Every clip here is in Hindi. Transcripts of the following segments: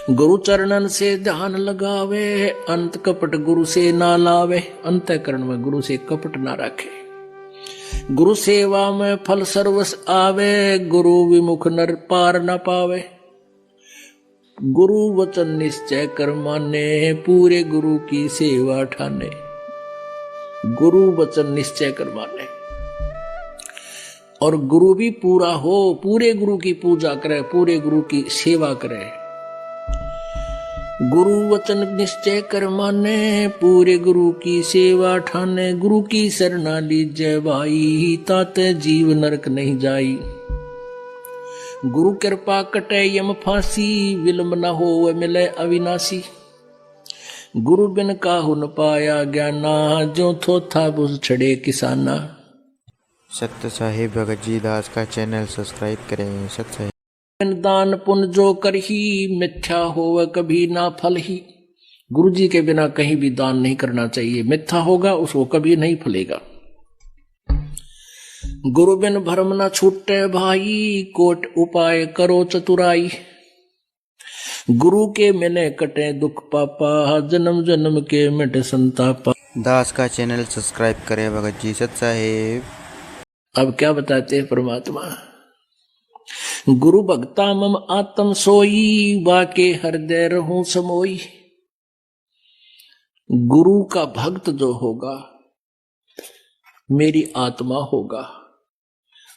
गुरु चरणन से ध्यान लगावे, अंत कपट गुरु से ना लावे। अंतःकरण में गुरु से कपट ना रखे। गुरु सेवा में फल सर्वस आवे, गुरु विमुख नर पार न पावे। गुरु वचन निश्चय कर माने, पूरे गुरु की सेवा ठाने। गुरु वचन निश्चय कर माने और गुरु भी पूरा हो, पूरे गुरु की पूजा करे, पूरे गुरु की सेवा करे। गुरु वचन निश्चय कर माने, पूरे गुरु की सेवा ठाने। गुरु की शरणा लीजय भाई, ताते जीव नरक नहीं जाई। गुरु कृपा कटे यम फांसी, विलंब न हो मिले अविनाशी। गुरु बिन काहु न पाया ज्ञाना, जो थोथा बुझ छड़े किसाना। सत्य साहिब भगत जी दास का चैनल सब्सक्राइब करें। सत्य साहिब दान पुण्य जो करही, मिथ्या होवे कभी ना फल ही। गुरु जी के बिना कहीं भी दान नहीं करना चाहिए, मिथ्या होगा उसको कभी नहीं फलेगा। गुरु बिन भरम न छूटे भाई, कोट उपाय करो चतुराई। गुरु के मिले कटे दुख पापा, जन्म जन्म के मिटे संतापा। दास का चैनल सब्सक्राइब करें भगत जी। सत्य साहिब अब क्या बताते हैं परमात्मा। गुरु भक्ता मम आत्म सोई, बाके हृदय रहूं समोई। गुरु का भक्त जो होगा मेरी आत्मा होगा,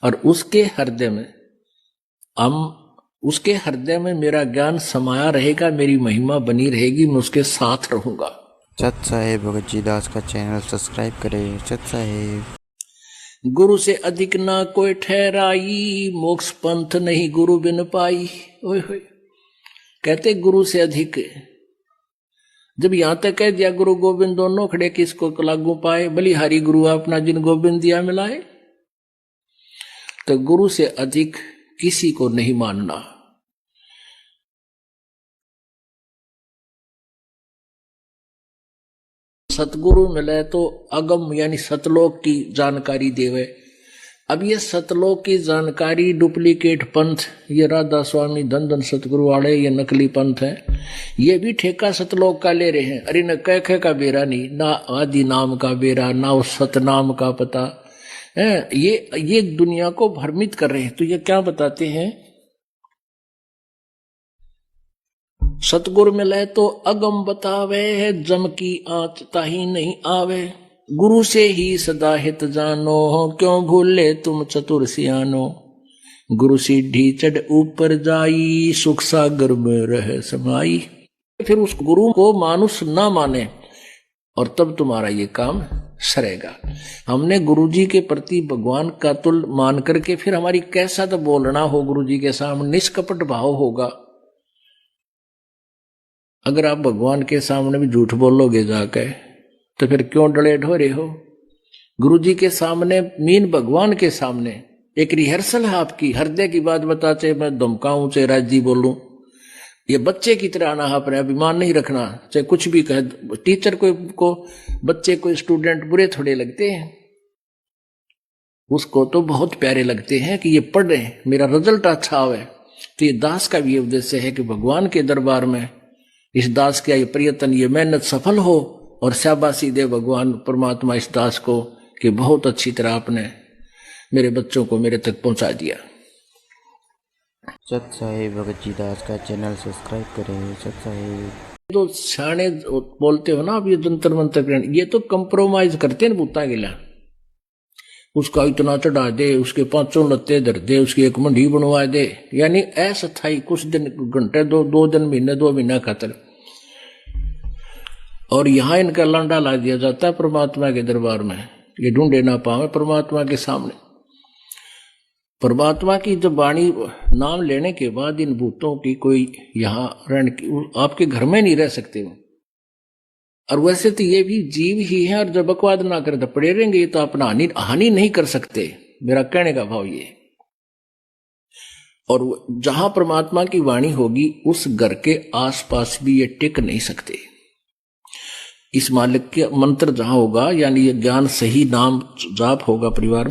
और उसके हृदय में मेरा ज्ञान समाया रहेगा, मेरी महिमा बनी रहेगी, मैं उसके साथ रहूंगा। सत्य साहिब भगत जी दास का चैनल सब्सक्राइब करें। सत्य साहिब गुरु से अधिक ना कोई ठहराई, मोक्ष पंथ नहीं गुरु बिन पाई। ओए होए, कहते गुरु से अधिक। जब यहां तक कह दिया गुरु गोविंद दोनों खड़े, किसको लागू पाए, बलिहारी गुरु अपना जिन गोविंद दिया मिलाए। तो गुरु से अधिक किसी को नहीं मानना। सतगुरु मिले तो अगम यानी सतलोक की जानकारी देवे। अब ये सतलोक की जानकारी डुप्लीकेट पंथ, ये राधा स्वामी धन धन सतगुरु वाले, ये नकली पंथ है। ये भी ठेका सतलोक का ले रहे हैं। अरे न कह का बेरा नहीं, ना आदि नाम का बेरा, ना उस सतनाम का पता है। ये दुनिया को भ्रमित कर रहे हैं। तो ये क्या बताते हैं, सतगुरु मिले तो अगम बतावे, जम की आंच ताही नहीं आवे। गुरु से ही सदा हित जानो, क्यों भूले तुम चतुर सियानो। गुरु सीढ़ी चढ़ ऊपर जाई, सुख सागर में रह समाई। फिर उस गुरु को मानुष ना माने और तब तुम्हारा ये काम सरेगा। हमने गुरु जी के प्रति भगवान का तुल मान करके फिर हमारी कैसा तो बोलना हो गुरु जी के सामने, निष्कपट भाव होगा। अगर आप भगवान के सामने भी झूठ बोलोगे जाके, तो फिर क्यों डरे ढोरे हो। गुरु जी के सामने मीन भगवान के सामने एक रिहर्सल है आपकी, हृदय की बात बता, चाहे मैं धमकाऊं चाहे राजी बोलूं। ये बच्चे की तरह आना, अपने अभिमान नहीं रखना, चाहे कुछ भी कहे। टीचर को बच्चे को स्टूडेंट बुरे थोड़े लगते हैं, उसको तो बहुत प्यारे लगते हैं कि ये पढ़ रहे हैं, मेरा रिजल्ट अच्छा आवे। तो ये दास का भी उद्देश्य है कि भगवान के दरबार में इस दास का ये प्रयत्न, ये मेहनत सफल हो और शाबाशी दे भगवान परमात्मा इस दास को कि बहुत अच्छी तरह आपने मेरे बच्चों को मेरे तक पहुंचा दिया। सत्य साहिब भगत जी दास का चैनल सब्सक्राइब करें। सत्य साहिब तो सियाने बोलते हो ना, अब ये जंतर मंतर, ये तो कंप्रोमाइज करते हैं भूता गिला। उसका इतना चढ़ा दे, उसके 5 लत्ते धर दे, उसकी एक मंडी बनवा दे, यानी अस्थायी कुछ दिन, घंटे, 2 दिन, महीने, 2 महीना खातर। और यहां इनका लांडा ला दिया जाता है परमात्मा के दरबार में, ये ढूंढे ना पावे परमात्मा के सामने। परमात्मा की जब वाणी नाम लेने के बाद इन भूतों की कोई यहां आपके घर में नहीं रह सकते हो। और वैसे तो ये भी जीव ही है, और जब बकवाद ना करे तो पड़े रहेंगे, ये तो अपना हानि नहीं कर सकते, मेरा कहने का भाव ये। और जहां परमात्मा की वाणी होगी उस घर के आसपास भी ये टिक नहीं सकते। इस मालिक के मंत्र जहां होगा, यानी ये ज्ञान सही नाम जाप होगा परिवार में,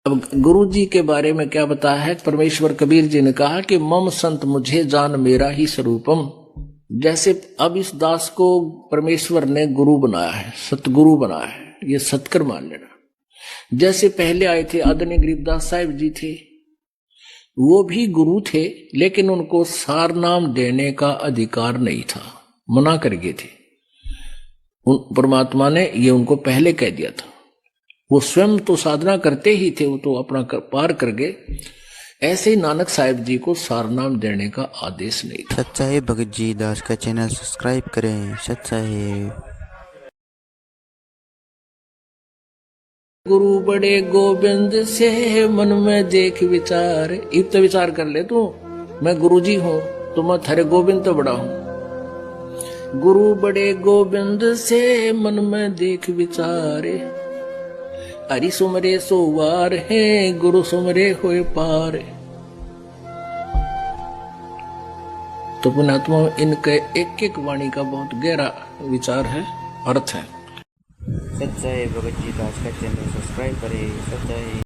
अब गुरु जी के बारे में क्या बताया है? परमेश्वर कबीर जी ने कहा कि मम संत मुझे जान मेरा ही स्वरूपम। जैसे अब इस दास को परमेश्वर ने गुरु बनाया है, सतगुरु बनाया है, ये सत्कर मान लेना। जैसे पहले आए थे आदरणीय गरीबदास साहिब जी थे, वो भी गुरु थे, लेकिन उनको सार नाम देने का अधिकार नहीं था, मना कर गए थे। परमात्मा ने ये उनको पहले कह दिया था। वो स्वयं तो साधना करते ही थे, वो तो अपना पार कर गए। ऐसे ही नानक साहिब जी को सारनाम देने का आदेश नहीं था। सच्चाई भगत जी दास का चैनल सब्सक्राइब करें। सच्चाई गुरु बड़े गोविंद से मन में देख विचार। इब तो विचार कर ले तू, मैं गुरु जी हूं तो मैं थारे गोविंद तो बड़ा हूं। गुरु बड़े गोविंद से मन में देख विचारे, हरि सुमरे सोवार है गुरु सुमरे होए पार। तो पुण्यात्मा इनके एक एक वाणी का बहुत गहरा विचार है, अर्थ है। सच्चाई भगत जी दास का चैनल सब्सक्राइब करें। सच्चाई।